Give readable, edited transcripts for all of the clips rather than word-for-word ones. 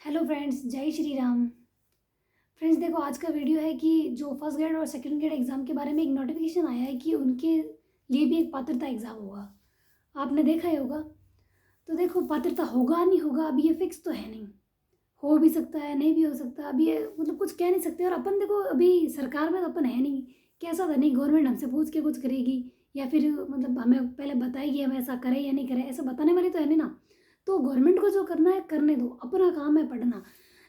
Hello friends, जय Shri Ram. Friends देखो, आज का वीडियो है कि जो फर्स्ट ग्रेड और सेकंड ग्रेड एग्ज़ाम के बारे में एक नोटिफिकेशन आया है कि उनके लिए भी एक पात्रता एग्ज़ाम होगा। आपने देखा ही होगा। तो देखो, पात्रता होगा नहीं होगा अभी ये फिक्स तो है नहीं। हो भी सकता है, नहीं भी हो सकता। अभी ये मतलब कुछ कह नहीं सकते। और अपन देखो, अभी सरकार में तो अपन है नहीं कि ऐसा तो नहीं गवर्नमेंट हमसे पूछ के कुछ करेगी या फिर मतलब हमें पहले बताएगी हम ऐसा करें या नहीं करें। ऐसा बताने वाली तो है नहीं ना। तो गवर्नमेंट को जो करना है करने दो, अपना काम है पढ़ना।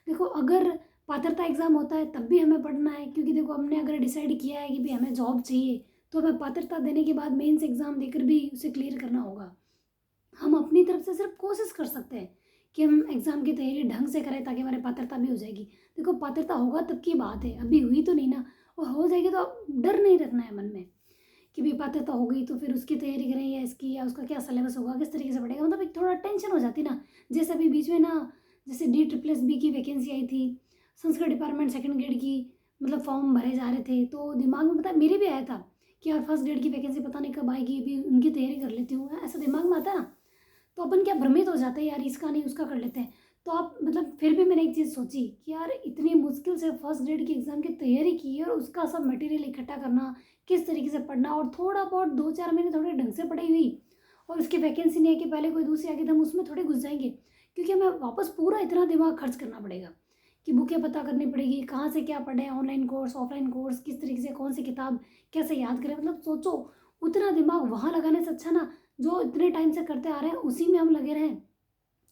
देखो, अगर पात्रता एग्ज़ाम होता है तब भी हमें पढ़ना है, क्योंकि देखो हमने अगर डिसाइड किया है कि भाई हमें जॉब चाहिए तो हमें पात्रता देने के बाद मेंस एग्ज़ाम देकर भी उसे क्लियर करना होगा। हम अपनी तरफ से सिर्फ कोशिश कर सकते हैं कि हम एग्ज़ाम की तैयारी ढंग से करें ताकि हमारी पात्रता भी हो जाएगी। देखो, पात्रता होगा तब की बात है, अभी हुई तो नहीं ना। और हो जाएगी तो अब डर नहीं रखना है मन में कि भाई पात्रता हो गई तो फिर उसकी तैयारी करें या इसकी, या उसका क्या सिलेबस होगा, किस तरीके से पढ़ेगा। मतलब एक थोड़ा टेंशन हो जाती ना। जैसे अभी बीच में ना, जैसे DSSS की वैकेंसी आई थी, संस्कृत डिपार्टमेंट सेकंड ग्रेड की, मतलब फॉर्म भरे जा रहे थे। तो दिमाग में पता है मेरे भी आया था कि यार फर्स्ट ग्रेड की वैकेंसी पता नहीं कब आएगी, अभी उनकी तैयारी कर लेती हूँ, ऐसा दिमाग में आता है ना। तो अपन क्या भ्रमित हो जाते हैं, यार इसका नहीं उसका कर लेते हैं। तो आप मतलब फिर भी मैंने एक चीज़ सोची कि यार इतनी मुश्किल से फर्स्ट ग्रेड की एग्ज़ाम की तैयारी की है और उसका सब मटेरियल इकट्ठा करना, किस तरीके से पढ़ना, और थोड़ा बहुत 2-4 महीने थोड़े ढंग से पढ़ाई हुई और उसकी वैकेंसी नहीं है कि पहले कोई दूसरी आके तो हम उसमें थोड़े घुस जाएंगे। क्योंकि हमें वापस पूरा इतना दिमाग खर्च करना पड़ेगा कि बुकें पता करनी पड़ेगी, कहाँ से क्या पढ़ें, ऑनलाइन कोर्स ऑफलाइन कोर्स, किस तरीके से कौन सी किताब कैसे याद करें। मतलब सोचो, उतना दिमाग वहाँ लगाने से अच्छा ना जो इतने टाइम से करते आ रहे हैं उसी में हम लगे रहें।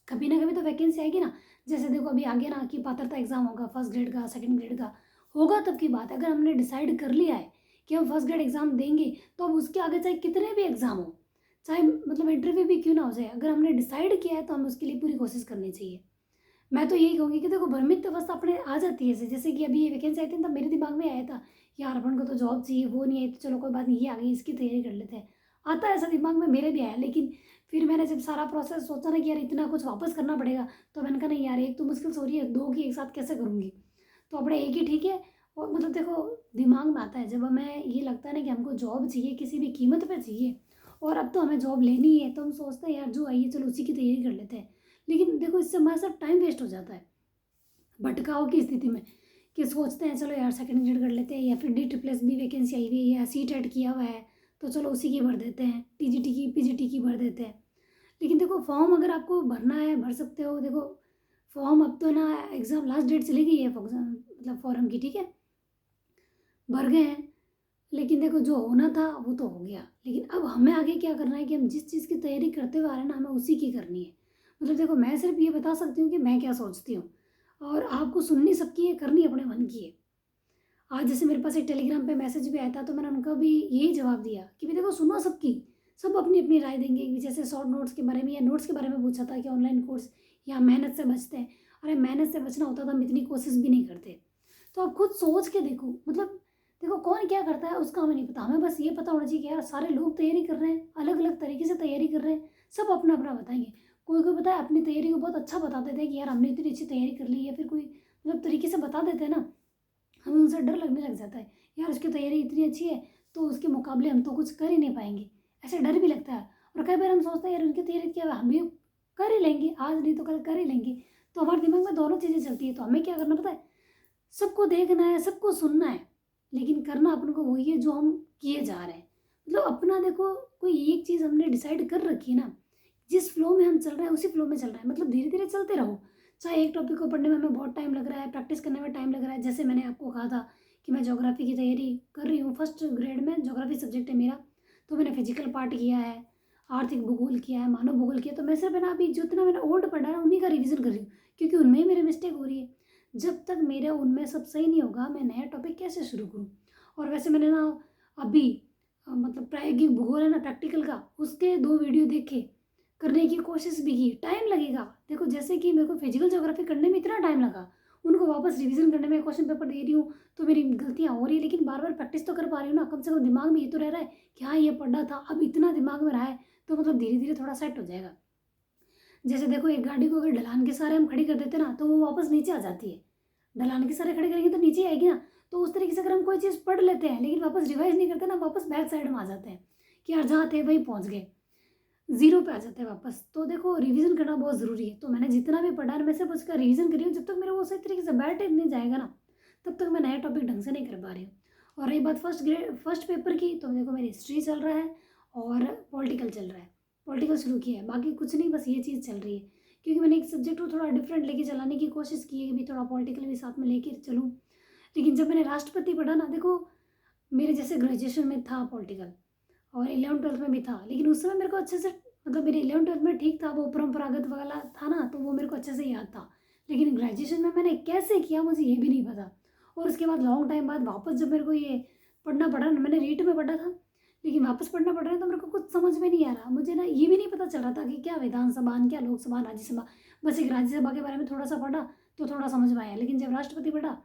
कभी ना कभी तो वैकेंसी आएगी ना। जैसे देखो अभी आगे ना कि पात्रता एग्जाम होगा फर्स्ट ग्रेड का सेकंड ग्रेड का, होगा तब की बात है। अगर हमने डिसाइड कर लिया है कि हम फर्स्ट ग्रेड एग्जाम देंगे तो अब उसके आगे चाहे कितने भी एग्जाम हो, चाहे मतलब इंटरव्यू भी क्यों ना हो जाए, अगर हमने डिसाइड किया है तो हमें उसके लिए पूरी कोशिश करनी चाहिए। मैं तो यही कहूँगी कि देखो, भ्रमित अवस्था अपने आ जाती है। जैसे कि अभी ये वैकेंसी आई थी तब मेरे दिमाग में आया था, यार अपन को तो जॉब चाहिए, वो नहीं आई तो चलो कोई बात नहीं, ये आ गई इसकी तैयारी कर लेते हैं। आता है ऐसा दिमाग में, मेरे भी आया। लेकिन फिर मैंने जब सारा प्रोसेस सोचा ना कि यार इतना कुछ वापस करना पड़ेगा, तो मैंने कहा नहीं यार, एक तो मुश्किल से हो रही है, दो की एक साथ कैसे करूँगी। तो अपने एक ही ठीक है। और मतलब देखो, दिमाग में आता है जब हमें ये लगता है ना कि हमको जॉब चाहिए, किसी भी कीमत पे चाहिए, और अब तो हमें जॉब लेनी है, तो हम सोचते हैं यार जो आई है चलो उसी की तैयारी कर लेते हैं। लेकिन देखो, इससे हमारा सब टाइम वेस्ट हो जाता है भटकाव की स्थिति में, कि सोचते हैं चलो यार सेकंड ग्रेड कर लेते हैं, या फिर DSSS वैकेंसी आई हुई है या CTET किया हुआ है तो चलो उसी की भर देते हैं, TGT की PGT की भर देते हैं। लेकिन देखो, फॉर्म अगर आपको भरना है भर सकते हो। देखो, फॉर्म अब तो ना, एग्ज़ाम लास्ट डेट चली गई है मतलब फॉर्म की, ठीक है, भर गए हैं। लेकिन देखो, जो होना था वो तो हो गया। लेकिन अब हमें आगे क्या करना है कि हम जिस चीज़ की तैयारी करते हुए आ रहे हैं ना, हमें उसी की करनी है। मतलब देखो, मैं सिर्फ ये बता सकती हूँ कि मैं क्या सोचती हूँ, और आपको सुननी सबकी है, करनी अपने मन की है। आज जैसे मेरे पास एक टेलीग्राम पे मैसेज भी आया था, तो मैंने उनका भी यही जवाब दिया कि भाई देखो, सुनो सबकी, सब अपनी अपनी राय देंगे। कि जैसे शॉर्ट नोट्स के बारे में या नोट्स के बारे में पूछा था कि ऑनलाइन कोर्स या मेहनत से बचते हैं। अरे मेहनत से बचना होता तो हम इतनी कोशिश भी नहीं करते। तो आप खुद सोच के देखो, मतलब देखो कौन क्या करता है उसका हमें नहीं पता, हमें बस ये पता होना चाहिए कि यार सारे लोग तैयारी कर रहे हैं, अलग अलग तरीके से तैयारी कर रहे हैं, सब अपना अपना बताएंगे। कोई कोई पता है अपनी तैयारी को बहुत अच्छा बता देते हैं कि यार हमने इतनी अच्छी तैयारी कर ली, या फिर कोई मतलब तरीके से बता देते हैं ना, हमें उनसे डर लगने लग जाता है। यार उसकी तैयारी इतनी अच्छी है तो उसके मुकाबले हम तो कुछ कर ही नहीं पाएंगे, ऐसे डर भी लगता है। और कई बार हम सोचते हैं यार उनकी तैयारी क्या है, हम भी कर ही लेंगे, आज नहीं तो कल कर ही लेंगे। तो हमारे दिमाग में दोनों चीज़ें चलती है। तो हमें क्या करना पता है, सबको देखना है, सबको सुनना है, लेकिन करना अपन को वही है जो हम किए जा रहे हैं। मतलब अपना देखो, कोई एक चीज़ हमने डिसाइड कर रखी है ना, जिस फ्लो में हम चल रहे हैं उसी फ्लो में चल रहा है। मतलब धीरे धीरे चलते रहो। चाहे एक टॉपिक को पढ़ने में हमें बहुत टाइम लग रहा है, प्रैक्टिस करने में टाइम लग रहा है। जैसे मैंने आपको कहा था कि मैं ज्योग्राफी की तैयारी कर रही हूँ, फर्स्ट ग्रेड में ज्योग्राफी सब्जेक्ट है मेरा। तो मैंने फिजिकल पार्ट किया है, आर्थिक भूगोल किया है, मानव भूगोल किया। तो मैं सिर्फ है ना, अभी जितना मैंने ओल्ड पढ़ा है उन्हीं का रिविजन कर रही हूँ, क्योंकि उनमें ही मेरी मिस्टेक हो रही है। जब तक मेरा उनमें सब सही नहीं होगा, मैं नया टॉपिक कैसे शुरू करूँ। और वैसे मैंने ना अभी मतलब प्रायोगिक भूगोल है ना, प्रैक्टिकल का, उसके 2 वीडियो देखे, करने की कोशिश भी की। टाइम लगेगा। देखो, जैसे कि मेरे को फिजिकल ज्योग्राफी करने में इतना टाइम लगा, उनको वापस रिवीजन करने में, क्वेश्चन पेपर दे रही हूँ तो मेरी गलतियाँ हो रही है, लेकिन बार बार प्रैक्टिस तो कर पा रही हूँ ना। कम से कम दिमाग में ये तो रह रहा है कि हाँ ये पढ़ा था, अब इतना दिमाग में रहा है, तो मतलब धीरे धीरे थोड़ा सेट हो जाएगा। जैसे देखो, एक गाड़ी को अगर ढलान के सहारे हम खड़ी कर देते ना तो वो वापस नीचे आ जाती है। ढलान के सहारे खड़ी करेंगे तो नीचे आएगी ना। तो उस तरीके से अगर हम कोई चीज़ पढ़ लेते हैं लेकिन वापस रिवाइज नहीं करते ना, वापस बैक साइड में आ जाते हैं कि यार जहाँ थे वहीं पहुँच गए। ज़ीरो पे आ जाते हैं वापस। तो देखो रिवीजन करना बहुत ज़रूरी है। तो मैंने जितना भी पढ़ा है मैं सिर्फ उसका रिवीजन कर रही हूँ। जब तक मेरे वो सही तरीके से बैठ नहीं जाएगा ना, तब तक मैं नया टॉपिक ढंग से नहीं कर पा रही हूँ। और रही बात फर्स्ट पेपर की, तो देखो मेरी हिस्ट्री चल रहा है और पॉलिटिकल चल रहा है। पॉलिटिकल शुरू किया है, बाकी कुछ नहीं, बस ये चीज़ चल रही है। क्योंकि मैंने एक सब्जेक्ट को थोड़ा डिफरेंट लेके चलाने की कोशिश की है कि भी थोड़ा पॉलिटिकल भी साथ में लेके चलूँ। लेकिन जब मैंने राष्ट्रपति पढ़ा ना, देखो मेरे जैसे ग्रेजुएशन में था पॉलिटिकल और 11th-12th में भी था, लेकिन उस समय मेरे को अच्छे से, मतलब मेरे 11th-12th में ठीक था, वो परंपरागत वाला था ना, तो वो मेरे को अच्छे से याद था। लेकिन ग्रेजुएशन में मैंने कैसे किया मुझे ये भी नहीं पता। और उसके बाद लॉन्ग टाइम बाद वापस जब मेरे को ये पढ़ना पड़ा ना, मैंने रीट में पढ़ा था, लेकिन वापस पढ़ना पड़ रहा है तो मेरे को कुछ समझ में नहीं आ रहा। मुझे ना ये भी नहीं पता चल रहा था कि क्या विधानसभा, क्या लोकसभा, राज्यसभा। बस एक राज्यसभा के बारे में थोड़ा सा पढ़ा तो थोड़ा समझ में आया, लेकिन जब राष्ट्रपति पढ़ा,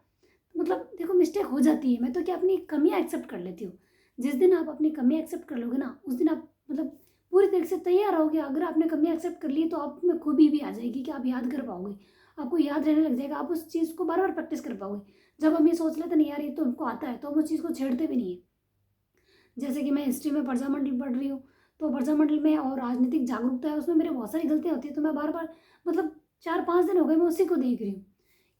मतलब देखो मिस्टेक हो जाती है। मैं तो क्या अपनी कमियाँ एक्सेप्ट कर लेती हूँ। जिस दिन आप अपनी कमियाँ एक्सेप्ट कर लोगे ना, उस दिन आप मतलब पूरी तरीके से तैयार रहोगे। अगर आपने कमियाँ एक्सेप्ट कर ली तो आप में खूबी भी आ जाएगी कि आप याद कर पाओगे, आपको याद रहने लग जाएगा, आप उस चीज़ को बार बार प्रैक्टिस कर पाओगे। जब हम ये सोच लेते नहीं यार ये तो हमको आता है, तो हम उस चीज़ को छेड़ते भी नहीं है। जैसे कि मैं हिस्ट्री में प्रजामंडल पढ़ रही हूँ, तो प्रजामंडल में और राजनीतिक जागरूकता है, उसमें मेरे बहुत सारी गलतियाँ होती है, तो मैं बार बार, मतलब 4-5 दिन हो गए मैं उसी को देख रही हूँ।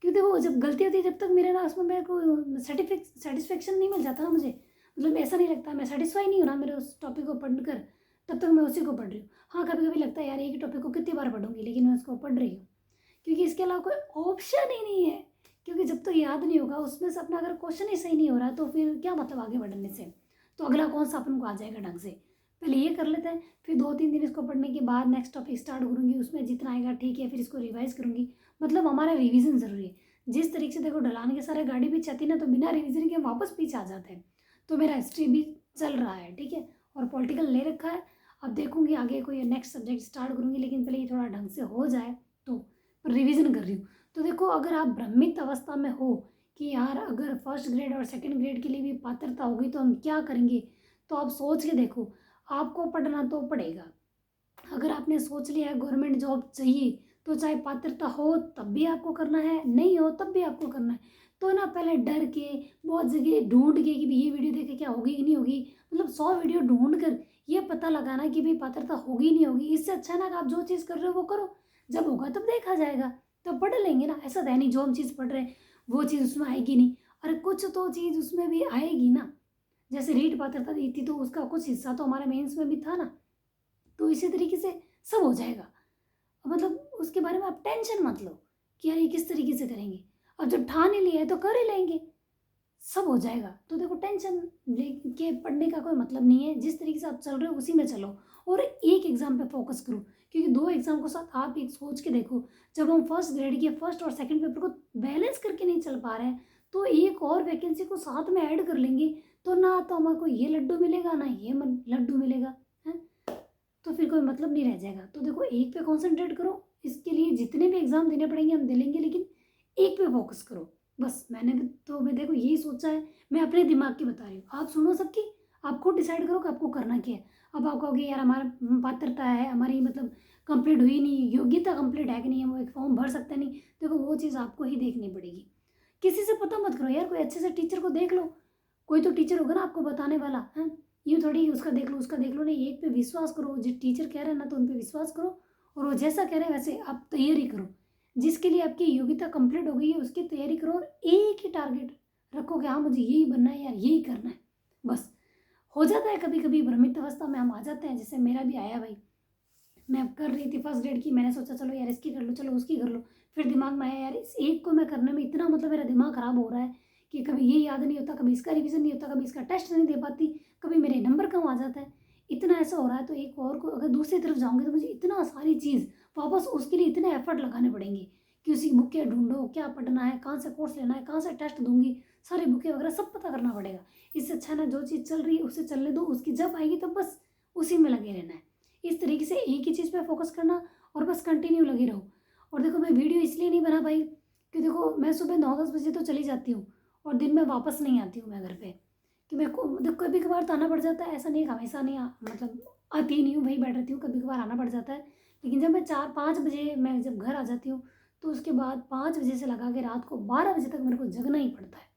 क्योंकि देखो जब गलती होती है, जब तक मेरे ना उसमें मेरे को सेटिस्फेक्शन नहीं मिल जाता ना मुझे, मतलब ऐसा नहीं लगता, मैं सेटिस्फाई नहीं हूँ ना मेरे उस टॉपिक को पढ़कर, तब तक मैं उसी को पढ़ रही हूँ। हाँ कभी कभी लगता है यार एक ही टॉपिक को कितनी बार पढ़ूंगी, लेकिन मैं उसको पढ़ रही हूँ क्योंकि इसके अलावा कोई ऑप्शन ही नहीं है। क्योंकि जब तक याद नहीं होगा, उसमें से अपना अगर क्वेश्चन ही सही नहीं हो रहा, तो फिर क्या मतलब आगे बढ़ने से। तो अगला कौन सा अपन को आ जाएगा ढंग से। पहले ये कर लेते हैं, फिर 2-3 दिन इसको पढ़ने के बाद नेक्स्ट टॉपिक स्टार्ट करूँगी, उसमें जितना आएगा ठीक है, फिर इसको रिवाइज करूँगी। मतलब हमारा रिवीजन ज़रूरी है। जिस तरीके से देखो ढलान के सारे गाड़ी भी चलती ना, तो बिना रिवीजन के हम वापस पीछे आ जाते हैं। तो मेरा हिस्ट्री भी चल रहा है ठीक है, और पॉलिटिकल ले रखा है। अब देखूंगी आगे कोई नेक्स्ट सब्जेक्ट स्टार्ट करूँगी, लेकिन पहले ये थोड़ा ढंग से हो जाए तो। पर रिवीजन कर रही हूँ। तो देखो अगर आप भ्रमित अवस्था में हो कि यार अगर फर्स्ट ग्रेड और सेकंड ग्रेड के लिए भी पात्रता होगी तो हम क्या करेंगे, तो आप सोच के देखो, आपको पढ़ना तो पड़ेगा। अगर आपने सोच लिया है गवर्नमेंट जॉब चाहिए, तो चाहे पात्रता हो तब भी आपको करना है, नहीं हो तब भी आपको करना है। तो ना पहले डर के, बहुत जगह ढूंढ के कि भी ये वीडियो देखे क्या होगी कि नहीं होगी, मतलब 100 वीडियो ढूंढ कर ये पता लगाना कि भाई पात्रता होगी नहीं होगी, इससे अच्छा ना कि आप जो चीज़ कर रहे हो वो करो, जब होगा तब देखा जाएगा, तब पढ़ लेंगे ना। ऐसा तो है नहीं जो हम चीज़ पढ़ रहे हैं वो चीज़ उसमें आएगी नहीं। अरे कुछ तो चीज़ उसमें भी आएगी ना। जैसे रीट पात्रता दी थी तो उसका कुछ हिस्सा तो हमारे मेंस में भी था ना, तो इसी तरीके से सब हो जाएगा। मतलब उसके बारे में आप टेंशन मत लो कि यार ये किस तरीके से करेंगे। अब जब ठान ही लिया है तो कर ही लेंगे, सब हो जाएगा। तो देखो टेंशन लेके पढ़ने का कोई मतलब नहीं है। जिस तरीके से आप चल रहे हो उसी में चलो, और एक एग्जाम पे फोकस करो। क्योंकि 2 एग्जाम को साथ आप एक सोच के देखो, जब हम फर्स्ट ग्रेड के फर्स्ट और सेकंड पेपर को बैलेंस करके नहीं चल पा रहे हैं, तो एक और वैकेंसी को साथ में ऐड कर लेंगे, तो ना तो हमारे ये लड्डू मिलेगा ना ये लड्डू मिलेगा है, तो फिर कोई मतलब नहीं रह जाएगा। तो देखो एक पे कॉन्सेंट्रेट करो, इसके लिए जितने भी एग्जाम देने पड़ेंगे हम दे लेंगे, लेकिन एक पे फोकस करो बस। मैं देखो यही सोचा है, मैं अपने दिमाग की बता रही हूँ, आप सुनो सबकी, आप खुद डिसाइड करो कि आपको करना क्या है। अब आप कहोगे यार हमारा पात्रता है हमारी, मतलब कंप्लीट हुई नहीं, योग्यता कंप्लीट है कि नहीं, हम वो एक फॉर्म भर सकते नहीं, देखो वो चीज़ आपको ही देखनी पड़ेगी। किसी से पता मत करो यार, कोई अच्छे से टीचर को देख लो, कोई तो टीचर होगा ना आपको बताने वाला है। यूँ थोड़ी उसका देख लो उसका देख लो, नहीं एक पे विश्वास करो, जो टीचर कह रहे हैं ना तो उन पे विश्वास करो, और वो जैसा कह रहे हैं वैसे आप तैयारी करो। जिसके लिए आपकी योग्यता कंप्लीट हो गई है उसकी तैयारी करो, और एक ही टारगेट रखो कि हाँ मुझे यही बनना है यार, यही करना है बस। हो जाता है कभी कभी भ्रमित अवस्था में हम आ जाते हैं, जैसे मेरा भी आया भाई। मैं अब कर रही थी फर्स्ट ग्रेड की, मैंने सोचा चलो यार इसकी कर लो, चलो उसकी कर लो, फिर दिमाग में आया यार इस एक को मैं करने में इतना, मतलब मेरा दिमाग ख़राब हो रहा है कि कभी ये याद नहीं होता, कभी इसका रिवीजन नहीं होता, कभी इसका टेस्ट नहीं दे पाती, कभी मेरे नंबर कम आ जाता है, इतना ऐसा हो रहा है। तो एक और को अगर दूसरी तरफ जाऊँगी तो मुझे इतना सारी चीज़ वापस उसके लिए इतने एफर्ट लगाने पड़ेंगे कि उसकी बुकें ढूंढो, क्या पढ़ना है, कहाँ से कोर्स लेना है, कहाँ से टेस्ट दूंगी, सारी बुकें वगैरह सब पता करना पड़ेगा। इससे अच्छा ना जो चीज़ चल रही है उसे चलने दो, उसकी जब आएगी तब बस उसी में लगे रहना है। इस तरीके से एक ही चीज़ पे फोकस करना और बस कंटिन्यू लगे रहो। और देखो मैं वीडियो इसलिए नहीं बना पाई कि देखो मैं सुबह 9-10 बजे तो चली जाती हूँ और दिन में वापस नहीं आती हूँ मैं घर पे, कि मेरे को मतलब कभी कभार तो आना पड़ जाता है, ऐसा नहीं है कि हमेशा नहीं मतलब आती नहीं हूँ, वहीं बैठ रहती हूँ, कभी कभार आना पड़ जाता है। लेकिन जब मैं 4-5 बजे मैं जब घर आ जाती हूँ, तो उसके बाद 5 बजे से लगा के रात को 12 बजे तक मेरे को जगना ही पड़ता है,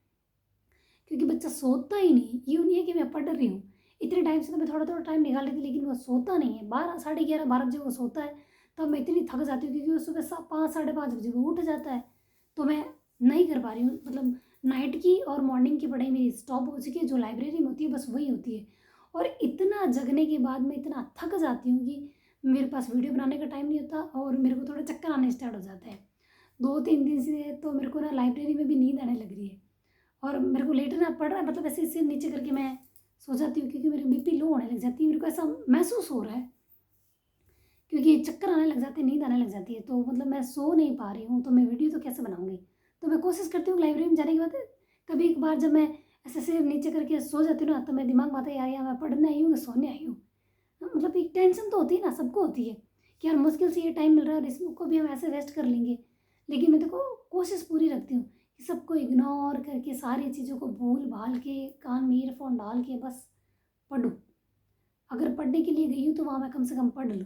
क्योंकि बच्चा सोता ही नहीं। यूँ नहीं है कि मैं पढ़ रही हूँ, इतने टाइम से तो मैं थोड़ा थोड़ा टाइम निकाल लेती, लेकिन वो सोता नहीं है। 12, साढ़े 11, 12 बजे वो सोता है, तब मैं इतनी थक जाती हूँ क्योंकि वो सुबह 5, साढ़े 5 बजे वो उठ जाता है। तो मैं नहीं कर पा रही हूँ, मतलब नाइट की और मॉर्निंग की पढ़ाई मेरी स्टॉप हो चुकी है। जो लाइब्रेरी में होती है बस वही होती है। और इतना जगने के बाद मैं इतना थक जाती हूँ कि मेरे पास वीडियो बनाने का टाइम नहीं होता और मेरे को थोड़ा चक्कर आने स्टार्ट हो जाता है। 2-3 दिन से तो मेरे को ना लाइब्रेरी में भी नींद आने लग रही है और मेरे को लेटना पड़ रहा है, मतलब ऐसे सिर नीचे करके मैं सो जाती हूँ क्योंकि मेरी बीपी लो होने लग जाती है। मेरे को ऐसा महसूस हो रहा है क्योंकि चक्कर आने लग जाते हैं, नींद आने लग जाती है, तो मतलब मैं सो नहीं पा रही हूँ, तो मैं वीडियो तो कैसे बनाऊँगी। तो मैं कोशिश करती हूँ लाइब्रेरी में जाने के बाद कभी एक बार जब मैं ऐसे सिर नीचे करके सो जाती हूँ ना, तो मेरे दिमाग में आता है यार यार मैं पढ़ने आई हूँ कि सोने आई हूँ। मतलब एक टेंशन तो होती है ना, सबको होती है कि यार मुश्किल से ये टाइम मिल रहा है और इसको भी हम ऐसे वेस्ट कर लेंगे। लेकिन मैं देखो कोशिश पूरी रखती हूँ कि सबको इग्नोर करके सारी चीज़ों को भूल भाल के कान में ईयरफोन डाल के बस पढूँ। अगर पढ़ने के लिए गई हूँ तो वहाँ मैं कम से कम पढ़ लूँ,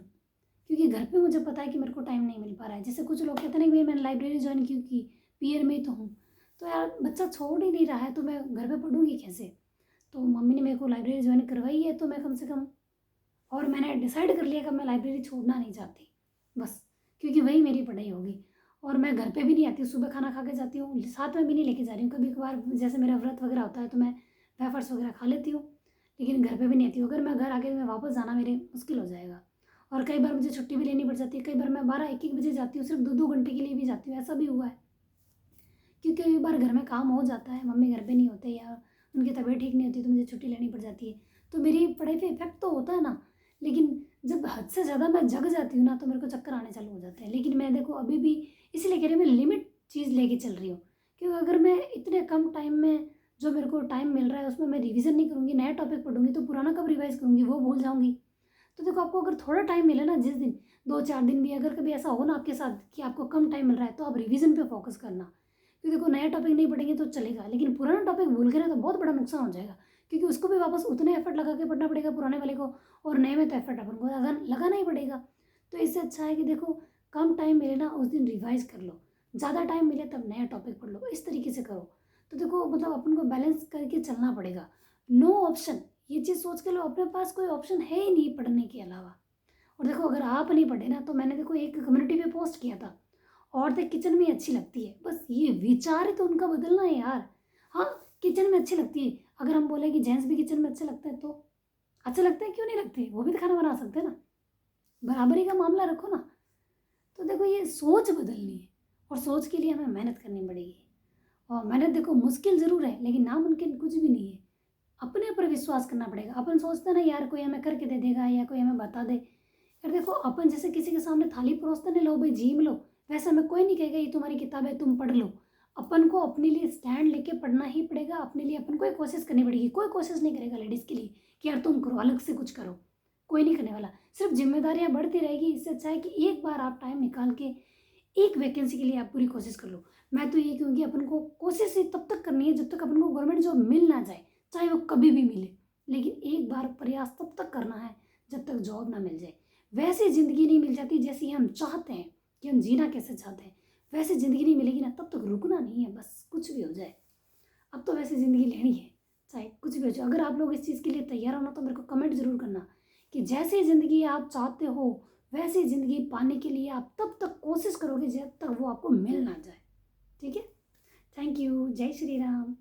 क्योंकि घर पे मुझे पता है कि मेरे को टाइम नहीं मिल पा रहा है। जैसे कुछ लोग कहते हैं ना कि भई मैंने लाइब्रेरी जॉइन क्यों की, पीयर में ही तो हूँ। तो यार बच्चा छोड़ ही नहीं रहा है तो मैं घर पे पढ़ूँगी कैसे? तो मम्मी ने मेरे को लाइब्रेरी जॉइन करवाई है तो मैं कम से कम, और मैंने डिसाइड कर लिया कि मैं लाइब्रेरी छोड़ना नहीं चाहती बस, क्योंकि वही मेरी पढ़ाई होगी। और मैं घर पे भी नहीं आती हूँ, सुबह खाना खा के जाती हूँ, साथ में भी नहीं लेके जा रही हूँ। कभी कभार जैसे मेरा व्रत वगैरह होता है तो मैं वेफर्स वगैरह खा लेती हूँ, लेकिन घर पे भी नहीं आती हूँ। अगर मैं घर आ गई मैं वापस जाना मेरे मुश्किल हो जाएगा। और कई बार मुझे छुट्टी भी लेनी पड़ जाती है, कई बार मैं 12-1-1 बजे जाती हूँ, सिर्फ 2-2 घंटे के लिए भी जाती हूँ, ऐसा भी हुआ है। क्योंकि कई बार घर में काम हो जाता है, मम्मी घर पे नहीं होते या उनकी तबीयत ठीक नहीं होती तो मुझे छुट्टी लेनी पड़ जाती है। तो मेरी पढ़ाई पे इफेक्ट तो होता है ना, लेकिन जब हद से ज़्यादा मैं जग जाती हूँ ना तो मेरे को चक्कर आने चालू हो जाते हैं। लेकिन मैं देखो अभी भी इसीलिए कह रही हूँ, मैं लिमिट चीज़ लेके चल रही हूँ। क्योंकि अगर मैं इतने कम टाइम में जो मेरे को टाइम मिल रहा है उसमें मैं रिवीजन नहीं करूँगी, नया टॉपिक पढ़ूंगी, तो पुराना कब रिवाइज करूँगी, वो भूल जाऊँगी। तो देखो आपको अगर थोड़ा टाइम मिले ना, जिस दिन 2-4 दिन भी अगर कभी ऐसा हो ना आपके साथ कि आपको कम टाइम मिल रहा है, तो आप रिवीजन पे फोकस करना। क्योंकि देखो नया टॉपिक नहीं पढ़ेंगे तो चलेगा, लेकिन पुराना टॉपिक भूल गए ना तो बहुत बड़ा नुकसान हो जाएगा, क्योंकि उसको भी वापस उतने एफर्ट लगा के पढ़ना पड़ेगा पुराने वाले को, और नए में तो एफर्ट अपन को लगाना ही पड़ेगा। तो इससे अच्छा है कि देखो कम टाइम मिले ना उस दिन रिवाइज कर लो, ज़्यादा टाइम मिले तब नया टॉपिक पढ़ लो, इस तरीके से करो। तो देखो मतलब अपन को बैलेंस करके चलना पड़ेगा। नो ऑप्शन, ये चीज़ सोच के लो अपने पास कोई ऑप्शन है ही नहीं पढ़ने के अलावा। और देखो अगर आप नहीं पढ़े ना, तो मैंने देखो एक कम्युनिटी पे पोस्ट किया था, औरतें किचन में अच्छी लगती है, बस ये विचार है तो उनका बदलना है यार। हाँ, किचन में अच्छी लगती है, अगर हम बोले कि जेंट्स भी किचन में अच्छे लगते हैं तो अच्छा लगता है, क्यों नहीं लगते, वो भी तो खाना बना सकते हैं ना। बराबरी का मामला रखो ना। तो देखो ये सोच बदलनी है, और सोच के लिए हमें मेहनत करनी पड़ेगी। और मेहनत देखो मुश्किल ज़रूर है लेकिन नामुमकिन कुछ भी नहीं है। अपने ऊपर विश्वास करना पड़ेगा। अपन सोचते हैं ना यार कोई हमें करके दे देगा या कोई हमें बता दे, यार देखो अपन जैसे किसी के सामने थाली परोसते ना, लो भाई झीम लो, वैसे हमें कोई नहीं कहेगा ये तुम्हारी किताब है तुम पढ़ लो। अपन को अपने लिए स्टैंड लेके पढ़ना ही पड़ेगा, अपने लिए अपन को एक कोशिश करनी पड़ेगी। कोई कोशिश नहीं करेगा लेडीज़ के लिए कि यार तुम करो, अलग से कुछ करो, कोई नहीं करने वाला। सिर्फ जिम्मेदारियाँ बढ़ती रहेगी। इससे अच्छा है कि एक बार आप टाइम निकाल के एक वैकेंसी के लिए आप पूरी कोशिश कर लो। मैं तो ये कहूँगी अपन को कोशिश ही तब तक करनी है जब तक अपन को गवर्नमेंट जॉब मिल ना जाए, चाहे वो कभी भी मिले। लेकिन एक बार प्रयास तब तक करना है जब तक जॉब ना मिल जाए। वैसी ज़िंदगी नहीं मिल जाती जैसी हम चाहते हैं कि हम जीना कैसे चाहते हैं, वैसी ज़िंदगी नहीं मिलेगी ना, तब तक रुकना नहीं है, बस कुछ भी हो जाए। अब तो वैसी ज़िंदगी लेनी है, चाहे कुछ भी हो जाए। अगर आप लोग इस चीज़ के लिए तैयार हो ना, तो मेरे को कमेंट ज़रूर करना कि जैसी ज़िंदगी आप चाहते हो वैसी ज़िंदगी पाने के लिए आप तब तक कोशिश करोगे जब तक वो आपको मिल ना जाए। ठीक है, थैंक यू, जय श्री राम।